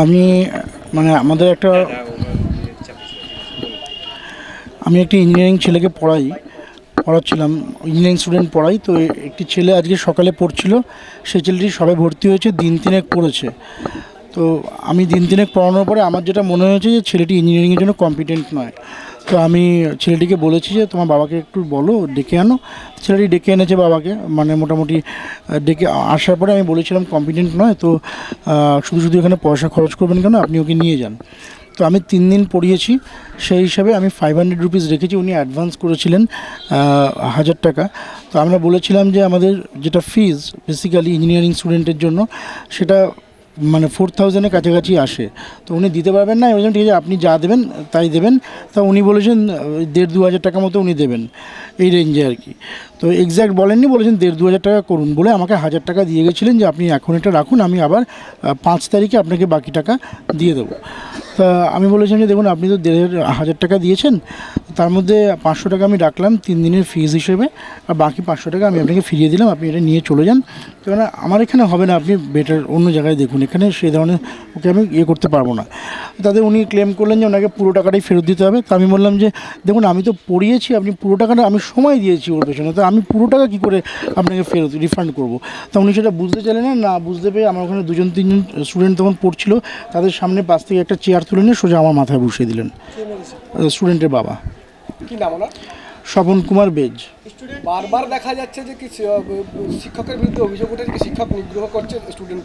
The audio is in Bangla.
আমি মানে আমাদের একটা আমি একটি ইঞ্জিনিয়ারিং ছেলেকে পড়াচ্ছিলাম, ইঞ্জিনিয়ারিং স্টুডেন্ট পড়াই। তো একটি ছেলে আজকে সকালে পড়ছিল, সেই ছেলেটি সবে ভর্তি হয়েছে, দিন তিনেক পড়েছে। তো আমি দিন তিনেক পড়ানোর পরে আমার যেটা মনে হয়েছে যে ছেলেটি ইঞ্জিনিয়ারিংয়ের জন্য কম্পিটেন্ট নয়। তো আমি ছেলেটিকে বলেছি যে তোমার বাবাকে একটু বলো, ডেকে আনো। ছেলেটি ডেকে এনেছে বাবাকে, মানে মোটামুটি ডেকে আসার পরে আমি বলেছিলাম কম্পিটেন্ট নয়, তো শুধু শুধু এখানে পয়সা খরচ করবেন কেন, আপনি ওকে নিয়ে যান। তো আমি 3 দিন পড়িয়েছি, সেই হিসাবে আমি 500 রুপিস রেখেছি। উনি অ্যাডভান্স করেছিলেন 1000 টাকা। তো আমরা বলেছিলাম যে আমাদের যেটা ফিজ বেসিক্যালি ইঞ্জিনিয়ারিং স্টুডেন্টের জন্য সেটা মানে 4000-এর কাছাকাছি আসে। তো উনি দিতে পারবেন না, বলছেন ঠিক আছে আপনি যা দেবেন তাই দেবেন। তা উনি বলেছেন 1500-2000 টাকা মতো উনি দেবেন, এই রেঞ্জে আর কি। তো এক্স্যাক্ট বলেননি, বলেছেন 1500-2000 টাকা করুন বলে আমাকে 1000 টাকা দিয়ে গেছিলেন যে আপনি এখন এটা রাখুন, আমি আবার 5 তারিখে আপনাকে বাকি টাকা দিয়ে দেবো। তা আমি বলেছিলাম যে দেখুন আপনি তো 1500 টাকা দিয়েছেন, তার মধ্যে 500 টাকা আমি রাখলাম 3 দিনের ফিজ হিসেবে, আর বাকি 500 টাকা আমি আপনাকে ফিরিয়ে দিলাম, আপনি এটা নিয়ে চলে যান। কেননা আমার এখানে হবে না, আপনি বেটার অন্য জায়গায় দেখুন, এখানে সেই ধরনের ওকে আমি করতে পারবো না। তাদের উনি ক্লেম করলেন যে ওনাকে পুরো টাকাটাই ফেরত দিতে হবে। তো আমি বললাম যে দেখুন আমি তো পড়িয়েছি, আপনি পুরো টাকাটা, আমি সময় দিয়েছি ওর পেছনে, তো আমি পুরো টাকা কী করে আপনাকে ফেরত রিফান্ড করব। তা উনি সেটা বুঝতে চাইলেন না, বুঝতে পেরে আমার ওখানে 2-3জন স্টুডেন্ট তখন পড়ছিল, তাদের সামনে পাশ থেকে একটা চেয়ার তুলে নিয়ে সোজা আমার মাথায় বসিয়ে দিলেন। স্টুডেন্টের বাবা। কি নাম ওনার? স্বপন কুমার বেজ। বারবার দেখা যাচ্ছে যে কি শিক্ষকের বিরুদ্ধে অভিযোগ উঠেছে, শিক্ষক নিগ্রহ করছে স্টুডেন্ট।